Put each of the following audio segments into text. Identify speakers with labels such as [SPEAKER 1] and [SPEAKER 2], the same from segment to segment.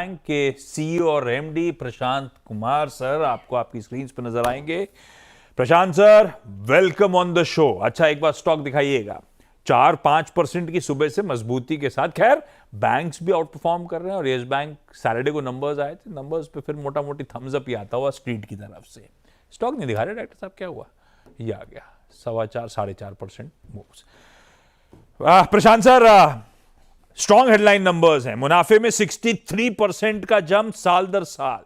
[SPEAKER 1] Bank के CEO और MD Prashant Kumar sir आपको आपकी स्क्रीन पर नजर आएंगे। Prashant sir, welcome on the show. अच्छा, एक बार स्टॉक दिखाइएगा। 4-5% की सुबह से मजबूती के साथ, खैर बैंक्स भी आउट परफॉर्म कर रहे हैं और यस बैंक सैटरडे को नंबर्स आए थे, नंबर्स पे फिर मोटा मोटी थम्स अप ही आता हुआ स्ट्रीट की तरफ से। स्टॉक नहीं दिखा रहे डॉक्टर साहब, क्या हुआ? ये आ गया 4.25-4.5% moves. Prashant sir, strong headline numbers हैं, मुनाफे में 63% का जंप साल दर साल।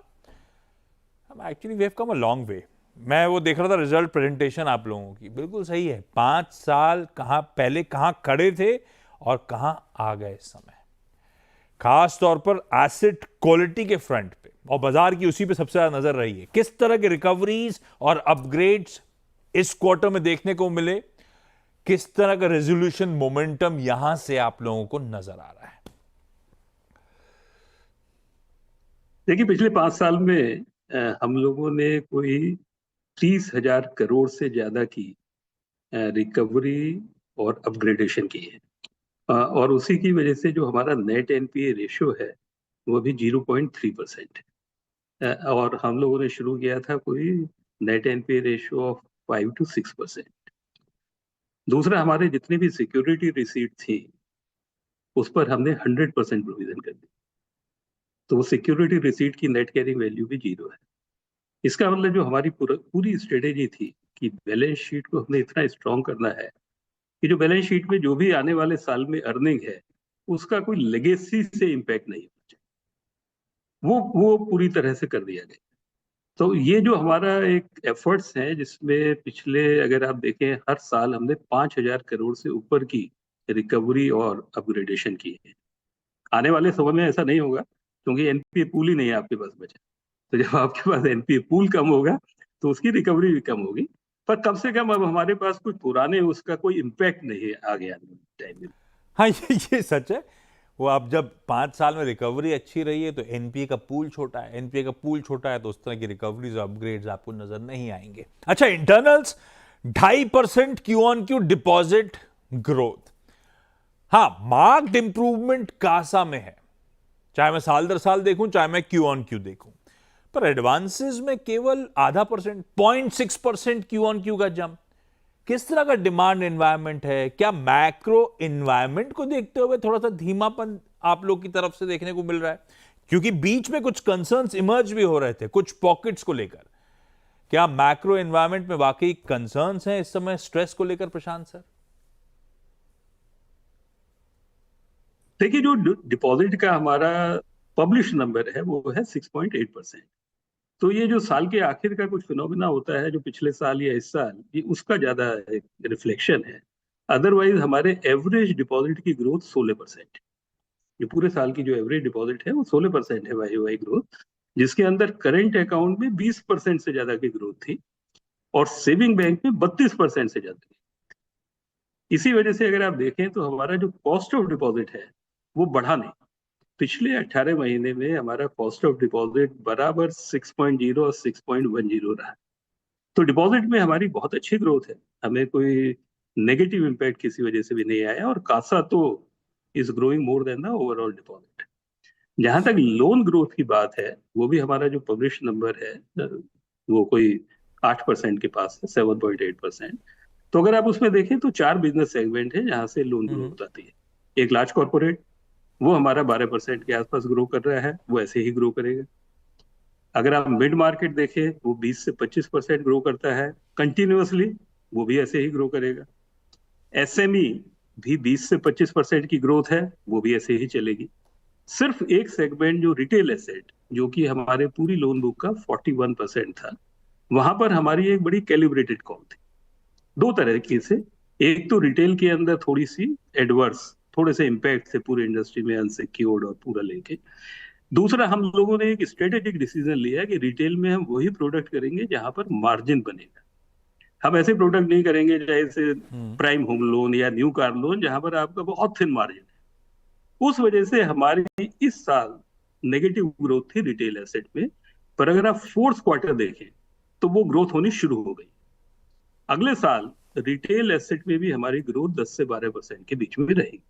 [SPEAKER 1] Actually we have come a long way. मैं वो देख रहा था रिजल्ट प्रेजेंटेशन आप लोगों की, बिल्कुल सही है। 5 साल पहले कहां खड़े थे और कहां आ गए इस समय, खास तौर पर एसेट क्वालिटी के फ्रंट पे, और बाजार की उसी पे सबसे ज्यादा नजर रही है। किस तरह के रिकवरीज और अपग्रेड्स इस क्वार्टर में देखने को मिले, किस तरह का रेजोल्यूशन मोमेंटम यहां से आप लोगों को नजर आ रहा है?
[SPEAKER 2] देखिए, पिछले 5 साल में हम लोगों ने कोई 30,000 करोड़ से ज्यादा की रिकवरी और अपग्रेडेशन की है। और उसी की वजह से जो हमारा नेट एनपीए रेशियो है वो भी 0.3% है। और हम लोगों ने शुरू किया था कोई net NPA ratio of 5 to 6%। दूसरा, हमारे जितनी भी सिक्योरिटी रिसीट थी उस पर हमने 100% प्रोविजन कर दी, तो वो सिक्योरिटी रिसीट की नेट कैरिंग वैल्यू भी 0 है। इसका मतलब जो हमारी पूरी स्ट्रेटेजी थी कि बैलेंस शीट को हमने इतना स्ट्रॉन्ग करना है कि जो बैलेंस शीट में जो भी आने वाले साल में अर्निंग है उसका कोई लेगेसी से इम्पैक्ट नहीं होना चाहिए, वो पूरी तरह से कर दिया गया। तो ये जो हमारा एक एफर्ट्स है, जिसमें पिछले अगर आप देखें हर साल हमने 5,000 करोड़ से ऊपर की रिकवरी और अपग्रेडेशन की है। आने वाले समय में ऐसा नहीं होगा क्योंकि एनपीए पूल ही नहीं है आपके पास बचा। तो जब आपके पास एनपीए पूल कम होगा तो उसकी रिकवरी भी कम होगी, पर कम से कम अब हमारे पास कुछ पुराने उसका कोई इम्पैक्ट नहीं है आगे आने टाइम में।
[SPEAKER 1] हाँ, ये सच है। वो आप जब 5 साल में रिकवरी अच्छी रही है तो एनपीए का पूल छोटा है, एनपीए का पूल छोटा है तो उस तरह की रिकवरीज और अपग्रेड्स आपको नजर नहीं आएंगे। अच्छा, internals 2.5% Q on Q deposit growth. हाँ, मार्क्ड इंप्रूवमेंट कासा में है, चाहे मैं साल दर साल देखूं चाहे मैं क्यू ऑन क्यू देखूं, पर एडवांसेस में केवल 0.5%, 0.6% क्यू ऑन क्यू का जंप। किस तरह का डिमांड एनवायरनमेंट है? क्या मैक्रो एनवायरनमेंट को देखते हुए थोड़ा सा धीमापन आप लोग की तरफ से देखने को मिल रहा है? क्योंकि बीच में कुछ कंसर्न्स इमर्ज भी हो रहे थे कुछ पॉकेट्स को लेकर। क्या मैक्रो एनवायरनमेंट में वाकई कंसर्न्स हैं इस समय स्ट्रेस को लेकर, प्रशांत सर?
[SPEAKER 2] देखिए, जो डिपॉजिट का हमारा पब्लिश नंबर है वो है 6.8%। तो ये जो साल के आखिर का कुछ फिनोमिना होता है जो पिछले साल या इस साल, ये उसका ज्यादा रिफ्लेक्शन है। अदरवाइज हमारे एवरेज डिपॉजिट की ग्रोथ 16%। ये पूरे साल की जो एवरेज डिपॉजिट है वो 16% है वाई वाई ग्रोथ, जिसके अंदर करेंट अकाउंट में 20% से ज्यादा की ग्रोथ थी और सेविंग बैंक में 32% से ज्यादा की। इसी वजह से अगर आप देखें तो हमारा जो कॉस्ट ऑफ डिपॉजिट है वो बढ़ा नहीं। पिछले 18 महीने में हमारा कॉस्ट ऑफ डिपॉजिट बराबर 6.0 और 6.10 रहा। तो डिपॉजिट में हमारी बहुत अच्छी ग्रोथ है, हमें कोई नेगेटिव इम्पैक्ट किसी वजह से भी नहीं आया, और कासा तो is growing more than the overall deposit. जहां तक लोन ग्रोथ की बात है, वो भी हमारा जो पब्लिश नंबर है वो कोई 8% के पास है, 7.8%। तो अगर आप उसमें देखें तो 4 बिजनेस सेगमेंट है जहां से लोन ग्रोथ आती है। एक लार्ज कॉर्पोरेट, वो हमारा 12% के आसपास ग्रो कर रहा है, वो ऐसे ही ग्रो करेगा। अगर आप मिड मार्केट देखें, वो 20 से 25% ग्रो करता है कंटिन्यूअसली, वो भी ऐसे ही ग्रो करेगा। एसएमई भी 20 से 25% की ग्रोथ है, वो भी ऐसे ही चलेगी। सिर्फ एक सेगमेंट जो रिटेल एसेट, जो कि हमारे पूरी लोन बुक का 41% था, वहां पर हमारी एक बड़ी कैलिब्रेटेड कॉल थी। दो तरीके से, एक तो रिटेल के अंदर थोड़ी सी एडवर्स, थोड़े से इम्पैक्ट थे पूरे इंडस्ट्री में अनसिक्योर्ड और पूरा लेके। दूसरा, हम लोगों ने एक स्ट्रेटेजिक डिसीजन लिया कि रिटेल में हम वही प्रोडक्ट करेंगे जहां पर मार्जिन बनेगा। हम ऐसे प्रोडक्ट नहीं करेंगे जैसे प्राइम होम लोन या न्यू कार लोन जहां पर आपका बहुत थिन मार्जिन है। उस वजह से हमारी इस साल नेगेटिव ग्रोथ थी रिटेल एसेट में, पर अगर आप फोर्थ क्वार्टर देखें तो वो ग्रोथ होनी शुरू हो गई। अगले साल रिटेल एसेट में भी हमारी ग्रोथ 10 से 12% के बीच में रहेगी।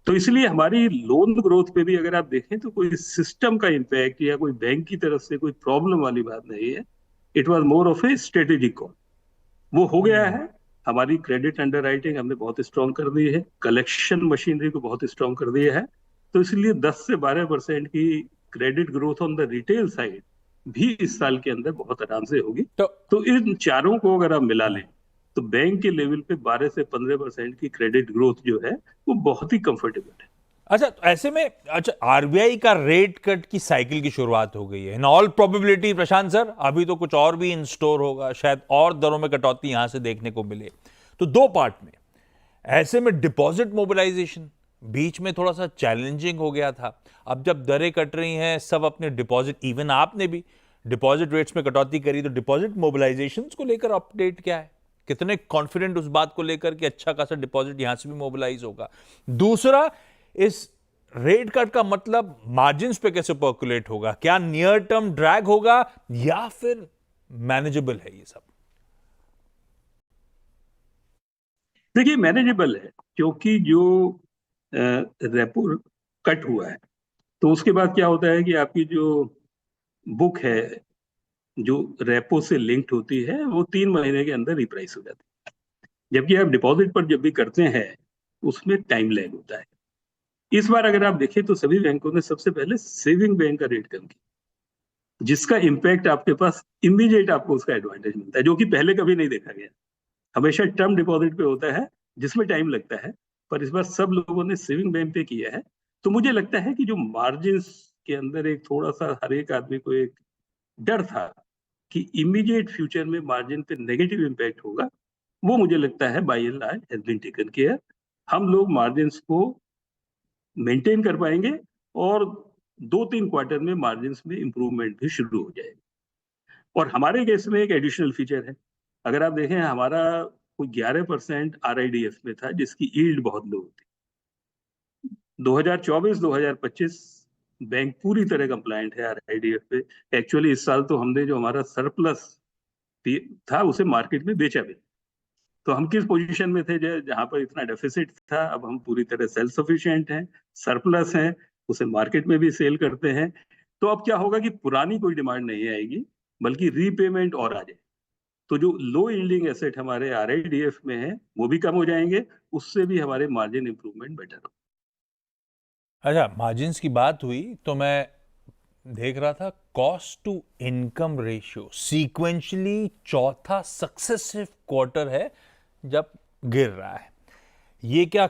[SPEAKER 2] तो इसलिए हमारी लोन ग्रोथ पे भी अगर आप देखें तो कोई सिस्टम का इम्पैक्ट या कोई बैंक की तरफ से कोई प्रॉब्लम वाली बात नहीं है। It was more of A strategic call, वो हो गया
[SPEAKER 1] हम्म।
[SPEAKER 2] है। हमारी क्रेडिट अंडरराइटिंग हमने बहुत स्ट्रांग कर दी है, कलेक्शन मशीनरी को बहुत स्ट्रांग कर दिया है। तो इसलिए 10 से 12% की credit growth on the retail side भी इस साल के अंदर बहुत आराम से होगी।
[SPEAKER 1] तो
[SPEAKER 2] तो इन चारों को अगर आप मिला
[SPEAKER 1] हाँ,
[SPEAKER 2] लें तो बैंक के लेवल पे 12 से 15% की क्रेडिट ग्रोथ जो है वो बहुत ही कंफर्टेबल है।
[SPEAKER 1] अच्छा, तो ऐसे में अच्छा, आरबीआई का रेट कट की साइकिल की शुरुआत हो गई है in all probability Prashant sir. अभी तो कुछ और भी इन स्टोर होगा, शायद और दरों में कटौती यहां से देखने को मिले। तो दो पार्ट में, ऐसे में डिपॉजिट मोबिलाइजेशन बीच में थोड़ा सा चैलेंजिंग हो गया था। अब जब दरें कट रही हैं, सब अपने डिपॉजिट, इवन आपने भी डिपॉजिट रेट्स में कटौती करी, तो डिपॉजिट मोबिलाइजेशन को लेकर अपडेट क्या है? कितने कॉन्फिडेंट उस बात को लेकर कि अच्छा खासा डिपॉजिट यहां से भी मोबिलाइज होगा? दूसरा, इस रेट कट का मतलब मार्जिन्स पे कैसे पर्कुलेट होगा? क्या नियर टर्म ड्रैग होगा या फिर मैनेजेबल है ये सब?
[SPEAKER 2] देखिए मैनेजेबल है, क्योंकि जो रेपो कट हुआ है तो उसके बाद क्या होता है कि आपकी जो बुक है जो रेपो से लिंक्ड होती है वो 3 महीने के अंदर रिप्राइस हो जाती है। जबकि आप डिपॉजिट पर जब भी करते हैं उसमें टाइम लैग होता है। इस बार अगर आप देखें तो सभी बैंकों ने सबसे पहले सेविंग बैंक का रेट कम किया, जिसका इम्पैक्ट आपके पास इमीडिएट आपको उसका एडवांटेज मिलता है, जो कि पहले कभी नहीं देखा गया। हमेशा टर्म डिपॉजिट पे होता है जिसमें टाइम लगता है, पर इस बार सब लोगों ने सेविंग बैंक पे किया है। तो मुझे लगता है कि जो मार्जिन के अंदर एक थोड़ा सा हर एक आदमी को एक डर था कि इमीडिएट फ्यूचर में मार्जिन पे नेगेटिव इम्पैक्ट होगा, वो मुझे लगता है by and large has been taken care. हम लोग मार्जिन को मेंटेन कर पाएंगे और 2-3 क्वार्टर में मार्जिन में इंप्रूवमेंट भी शुरू हो जाएगा। और हमारे केस में एक एडिशनल फीचर है। अगर आप देखें हमारा कोई 11% आरआईडीएफ में था जिसकी यील्ड बहुत लो थी। 2024-2025 बैंक पूरी तरह कंप्लायंट है आरआईडीएफ पे। एक्चुअली इस साल तो हमने जो हमारा सरप्लस था उसे मार्केट में बेचा भी। तो हम किस पोजीशन में थे जहां पर इतना डेफिसिट था, अब हम पूरी तरह सेल्फ सफिशिएंट हैं, सरप्लस हैं, उसे मार्केट में भी सेल करते हैं। तो अब क्या होगा कि पुरानी कोई डिमांड नहीं आएगी, बल्कि रीपेमेंट और आ जाए। तो जो लो यील्डिंग एसेट हमारे आरआईडीएफ में है वो भी कम हो जाएंगे, उससे भी हमारे मार्जिन इंप्रूवमेंट बेटर हो।
[SPEAKER 1] अच्छा, मार्जिन्स की बात हुई तो मैं देख रहा था cost to income ratio sequentially चौथा सक्सेसिव क्वार्टर है जब गिर रहा है। ये क्या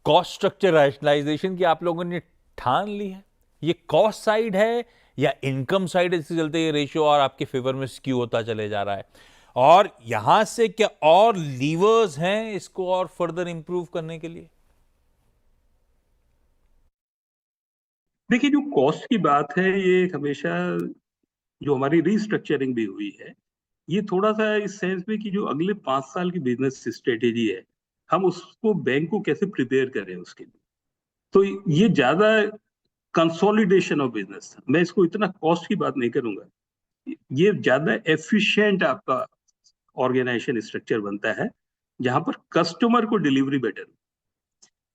[SPEAKER 1] कॉस्ट स्ट्रक्चर रैशनलाइजेशन की आप लोगों ने ठान ली है? ये कॉस्ट साइड है या इनकम साइड है, इसके चलते ये रेशियो और आपके फेवर में स्क्यू होता चले जा रहा है? और यहां से क्या और लीवर्स हैं इसको और फर्दर इंप्रूव करने के लिए?
[SPEAKER 2] देखिए जो कॉस्ट की बात है ये हमेशा, जो हमारी रीस्ट्रक्चरिंग भी हुई है, ये थोड़ा सा इस सेंस में कि जो अगले 5 साल की बिजनेस स्ट्रेटेजी है हम उसको बैंक को कैसे प्रिपेयर करें उसके लिए। तो ये ज्यादा कंसोलिडेशन ऑफ बिजनेस था, मैं इसको इतना कॉस्ट की बात नहीं करूंगा। ये ज्यादा एफिशिएंट आपका ऑर्गेनाइजेशन स्ट्रक्चर बनता है जहां पर कस्टमर को डिलीवरी बेटर।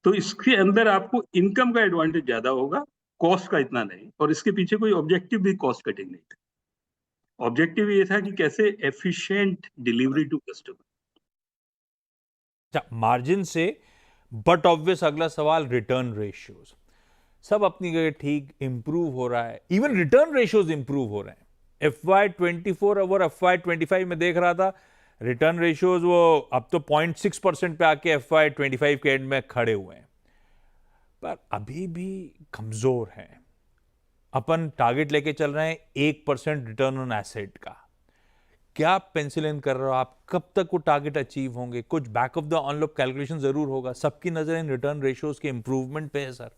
[SPEAKER 2] तो इसके अंदर आपको इनकम का एडवांटेज ज्यादा होगा, कॉस्ट का इतना नहीं। और इसके पीछे कोई ऑब्जेक्टिव भी कॉस्ट कटिंग नहीं था, ऑब्जेक्टिव ये था कि कैसे एफिशिएंट डिलीवरी टू कस्टमर।
[SPEAKER 1] अच्छा, मार्जिन से बट ऑब्वियस अगला सवाल रिटर्न रेशियोज। सब अपनी जगह ठीक इंप्रूव हो रहा है, इवन रिटर्न रेशियोज इंप्रूव हो रहे हैं। FY24 और FY25 में देख रहा था रिटर्न रेशियोज वो अब तो 0.6% पे आके FY25 के एंड में खड़े हुए हैं, पर अभी भी कमजोर हैं। अपन टारगेट लेके चल रहे हैं 1% रिटर्न ऑन एसेट का। क्या पेंसिल इन कर रहे हो आप? कब तक वो टारगेट अचीव होंगे? कुछ बैक ऑफ द ऑनलोप कैलकुलेशन जरूर होगा। सबकी नजर इन रिटर्न रेशियोज के इंप्रूवमेंट पे है सर।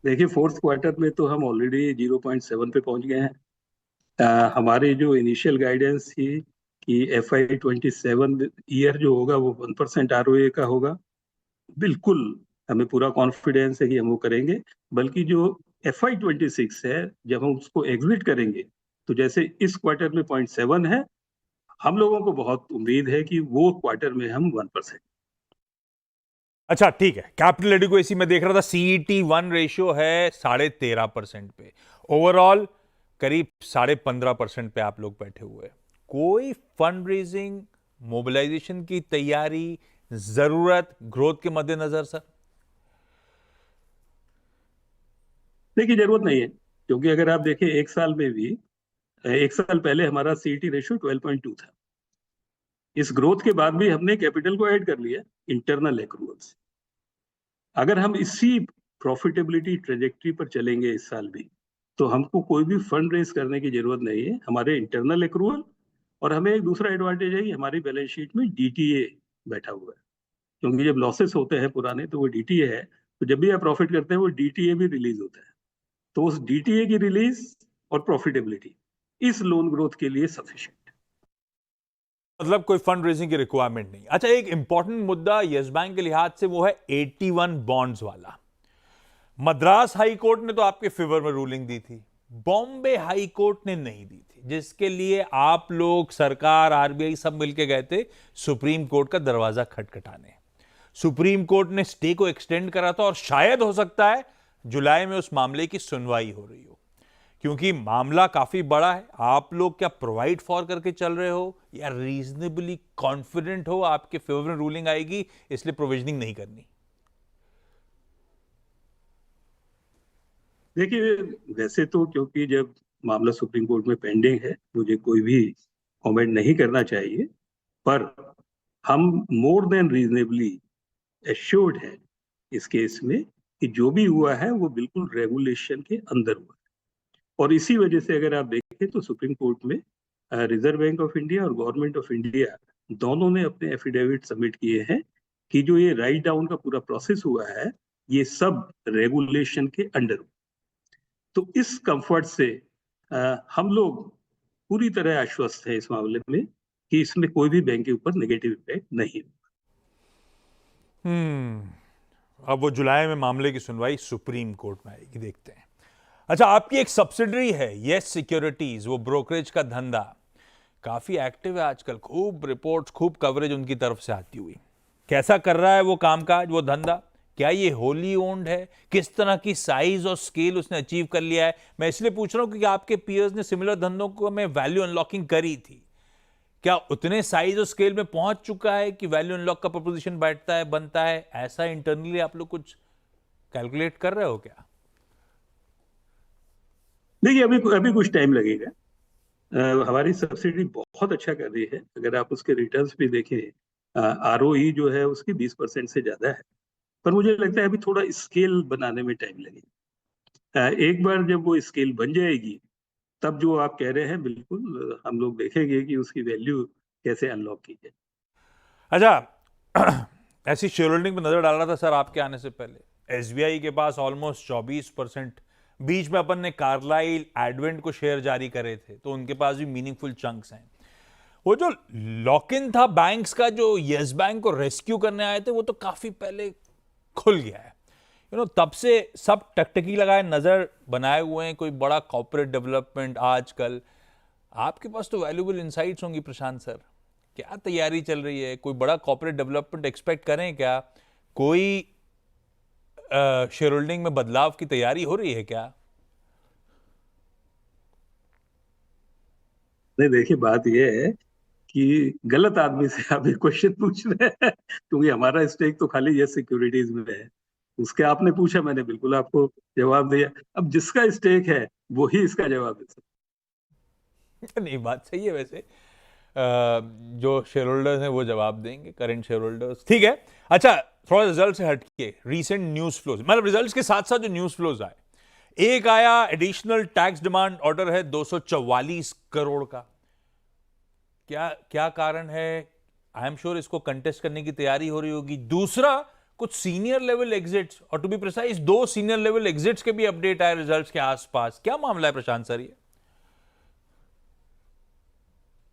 [SPEAKER 2] देखिए फोर्थ क्वार्टर में तो हम ऑलरेडी 0.7 पे पहुंच गए हैं। हमारी जो इनिशियल गाइडेंस थी कि FY27 ईयर जो होगा वो 1% ROA का होगा, बिल्कुल हमें पूरा कॉन्फिडेंस है कि हम वो करेंगे। बल्कि जो FY26 है जब हम उसको एग्जिट करेंगे, तो जैसे इस क्वार्टर में 0.7 है, हम लोगों को बहुत उम्मीद है कि वो क्वार्टर में हम 1%।
[SPEAKER 1] अच्छा ठीक है, कैपिटल एडिक्वेसी में देख रहा था CET1 रेशियो है 13.5% पे, ओवरऑल करीब 15.5% पे आप लोग बैठे हुए हैं। कोई फंड रेजिंग, मोबिलाइजेशन की तैयारी, जरूरत ग्रोथ के मद्देनजर सर?
[SPEAKER 2] देखिए जरूरत नहीं है, क्योंकि अगर आप देखें एक साल में भी, एक साल पहले हमारा सीईटी रेशियो 12.2 था। इस ग्रोथ के बाद भी हमने कैपिटल को ऐड कर लिया इंटरनल एक्रूअल्स। अगर हम इसी प्रॉफिटेबिलिटी ट्रेजेक्टरी पर चलेंगे इस साल भी, तो हमको कोई भी फंड रेज करने की जरूरत नहीं है। हमारे इंटरनल एक्रूअल, और हमें एक दूसरा एडवांटेज है कि हमारी बैलेंस शीट में डीटीए बैठा हुआ है। क्योंकि जब लॉसेस होते हैं पुराने, तो वो डीटीए है, तो जब भी आप प्रॉफिट करते हैं वो डीटीए भी रिलीज होता है। तो उस डीटीए की रिलीज और प्रॉफिटेबिलिटी इस लोन ग्रोथ के लिए सफिशिएंट।
[SPEAKER 1] मतलब कोई फंड रेजिंग की रिक्वायरमेंट नहीं। अच्छा, एक इंपॉर्टेंट मुद्दा यस बैंक के लिहाज से वो है 81 बॉन्ड्स वाला। मद्रास हाई कोर्ट ने तो आपके फेवर में रूलिंग दी थी, बॉम्बे हाई कोर्ट ने नहीं दी थी, जिसके लिए आप लोग, सरकार, आरबीआई सब मिलके गए थे सुप्रीम कोर्ट का दरवाजा खटखटाने। सुप्रीम कोर्ट ने स्टे को एक्सटेंड करा था और शायद हो सकता है जुलाई में उस मामले की सुनवाई हो रही हो। क्योंकि मामला काफी बड़ा है, आप लोग क्या प्रोवाइड फॉर करके चल रहे हो या रीजनेबली कॉन्फिडेंट हो आपके फेवर में रूलिंग आएगी इसलिए प्रोविजनिंग नहीं करनी?
[SPEAKER 2] देखिए, वैसे तो क्योंकि जब मामला सुप्रीम कोर्ट में पेंडिंग है, मुझे कोई भी कमेंट नहीं करना चाहिए। पर हम मोर देन रीजनेबली एश्योर्ड है इस केस में कि जो भी हुआ है वो बिल्कुल रेगुलेशन के अंदर हुआ है। और इसी वजह से अगर आप देखें तो सुप्रीम कोर्ट में रिजर्व बैंक ऑफ इंडिया और गवर्नमेंट ऑफ इंडिया दोनों ने अपने एफिडेविट सबमिट किए हैं कि जो ये राइट डाउन का पूरा प्रोसेस हुआ है, ये सब रेगुलेशन के अंडर हुआ। तो इस कंफर्ट से हम लोग पूरी तरह आश्वस्त है इस मामले में कि इसमें कोई भी बैंक के ऊपर नेगेटिव इम्पैक्ट नहीं है।
[SPEAKER 1] अब वो जुलाई में मामले की सुनवाई सुप्रीम कोर्ट में आएगी, देखते हैं। अच्छा, आपकी एक सब्सिडरी है यस सिक्योरिटीज, वो ब्रोकरेज का धंधा काफी एक्टिव है आजकल, खूब रिपोर्ट्स, खूब कवरेज उनकी तरफ से आती हुई। कैसा कर रहा है वो कामकाज, वो धंधा? क्या ये होली ओन्ड है? किस तरह की साइज और स्केल उसने अचीव कर लिया है? मैं इसलिए पूछ रहा हूं क्योंकि आपके पीयर्स ने सिमिलर धंधों को में वैल्यू अनलॉकिंग करी थी। क्या उतने साइज और स्केल में पहुंच चुका है कि वैल्यू अनलॉक का प्रपोजिशन बैठता है, बनता है? ऐसा इंटरनली आप लोग कुछ कैलकुलेट कर रहे हो क्या?
[SPEAKER 2] देखिए, अभी अभी कुछ टाइम लगेगा। हमारी सब्सिडी बहुत अच्छा कर रही है। अगर आप उसके रिटर्न्स भी देखें, आरओई जो है उसकी 20% से ज्यादा है। पर मुझे लगता है अभी थोड़ा स्केल बनाने में टाइम लगेगा। एक बार जब वो स्केल बन जाएगी, तब जो आप कह रहे हैं बिल्कुल हम लोग देखेंगे कि उसकी वैल्यू कैसे अनलॉक की जाए।
[SPEAKER 1] अच्छा, ऐसी शेयर होल्डिंग पर नजर डाल रहा था सर आपके आने से पहले, एसबीआई के पास ऑलमोस्ट 24%, बीच में अपन ने कार्लाइल, एडवेंट को शेयर जारी करे थे तो उनके पास भी मीनिंगफुल चंक्स हैं। वो जो लॉक इन था बैंक्स का, जो यस बैंक को रेस्क्यू करने आए थे, वो तो काफी पहले खुल गया है। तब से सब टकटकी लगाए नजर बनाए हुए हैं, कोई बड़ा कॉर्पोरेट डेवलपमेंट आजकल। आपके पास तो वैल्यूबल इंसाइट्स होंगी प्रशांत सर, क्या तैयारी चल रही है? कोई बड़ा कॉर्पोरेट डेवलपमेंट एक्सपेक्ट करें क्या? कोई शेयर होल्डिंग में बदलाव की तैयारी हो रही है क्या?
[SPEAKER 2] नहीं, देखिए बात यह है कि गलत आदमी से आप ये क्वेश्चन पूछ रहे हैं, क्योंकि हमारा स्टेक तो खाली ये सिक्योरिटीज में है। उसके आपने पूछा, मैंने बिल्कुल आपको जवाब दिया। अब जिसका स्टेक है वही इसका जवाब दे सकता
[SPEAKER 1] नहीं, बात सही है वैसे। जो शेयर होल्डर्स हैं वो जवाब देंगे, करंट शेयर होल्डर्स, ठीक है। अच्छा, थोड़ा रिजल्ट से हटके रिसेंट न्यूज फ्लोज, मतलब रिजल्ट्स के साथ साथ जो न्यूज फ्लोज आए, एक आया एडिशनल टैक्स डिमांड ऑर्डर है 244 करोड़ का। क्या क्या कारण है? आई एम श्योर इसको कंटेस्ट करने की तैयारी हो रही होगी। दूसरा, कुछ सीनियर लेवल एग्जिट्स, और to be precise 2 senior level exits के भी अपडेट आए रिजल्ट्स के आसपास। क्या मामला है प्रशांत सर ये?
[SPEAKER 2] है।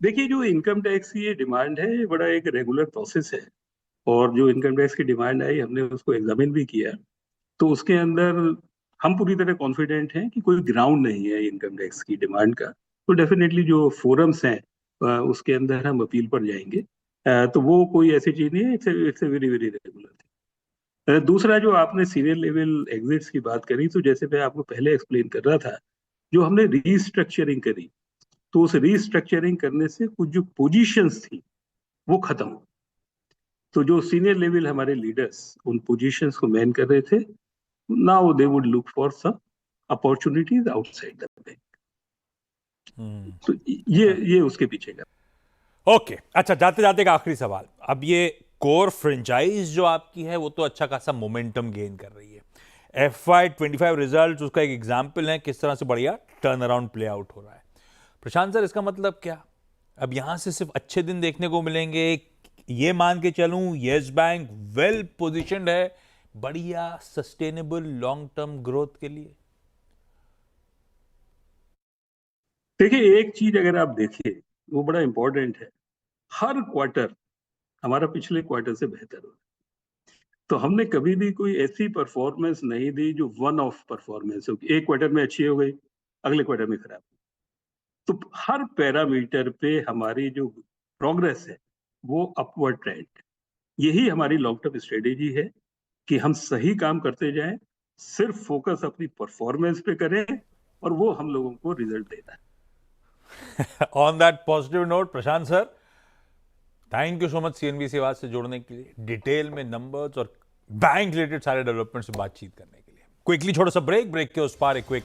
[SPEAKER 2] देखिए, जो इनकम टैक्स की ये डिमांड है, ये बड़ा एक रेगुलर प्रोसेस है। और जो इनकम टैक्स की डिमांड आई, हमने उसको एग्जामिन भी किया। तो उसके अंदर हम पूरी तरह कॉन्फिडेंट हैं कि कोई ग्राउंड नहीं है इनकम टैक्स की डिमांड का। तो डेफिनेटली जो फोरम्स हैं, उसके अंदर हम अपील पर जाएंगे। तो वो कोई ऐसी चीज नहीं है, इट्स वेरी वेरी रेगुलर। दूसरा जो आपने सीनियर लेवल एग्जिट्स की बात करी, तो जैसे मैं आपको पहले एक्सप्लेन कर रहा था, जो हमने रीस्ट्रक्चरिंग करी, तो उस रीस्ट्रक्चरिंग करने से कुछ जो पोजीशंस थी वो खत्म हो। तो जो सीनियर लेवल हमारे लीडर्स उन पोजीशंस को मैन कर रहे थे, now they would look for some opportunities outside the bank. तो ये उसके पीछे का।
[SPEAKER 1] ओके, अच्छा, जाते जाते का आखिरी सवाल। अब ये कोर फ्रेंचाइज जो आपकी है वो तो अच्छा खासा मोमेंटम गेन कर रही है। FY25 रिजल्ट उसका एक एग्जाम्पल है किस तरह से बढ़िया टर्न अराउंड प्ले आउट हो रहा है। प्रशांत सर, इसका मतलब क्या? अब यहां से सिर्फ अच्छे दिन देखने को मिलेंगे, ये मान के चलूं यस बैंक वेल पोजिशन्ड है बढ़िया सस्टेनेबल लॉन्ग टर्म ग्रोथ के लिए?
[SPEAKER 2] देखिए, एक चीज अगर आप देखिए, वो बड़ा इंपॉर्टेंट है। हर क्वार्टर हमारा पिछले क्वार्टर से बेहतर हो। तो हमने कभी भी कोई ऐसी परफॉर्मेंस नहीं दी जो वन ऑफ परफॉर्मेंस हो, एक क्वार्टर में अच्छी हो गई, अगले क्वार्टर में खराब। तो हर पैरामीटर पे हमारी जो प्रोग्रेस है वो अपवर्ड ट्रेंड। यही हमारी लॉन्ग टर्म स्ट्रेटेजी है कि हम सही काम करते जाएं, सिर्फ फोकस अपनी परफॉर्मेंस पे करें, और वो हम लोगों को रिजल्ट देता है।
[SPEAKER 1] On that positive note, Prashant sir, thank you so much CNBC आवाज से जोड़ने के लिए, डिटेल में नंबर्स और बैंक रिलेटेड सारे डेवलपमेंट से बातचीत करने के लिए। क्विकली छोटा सा ब्रेक के उस पार एक क्विक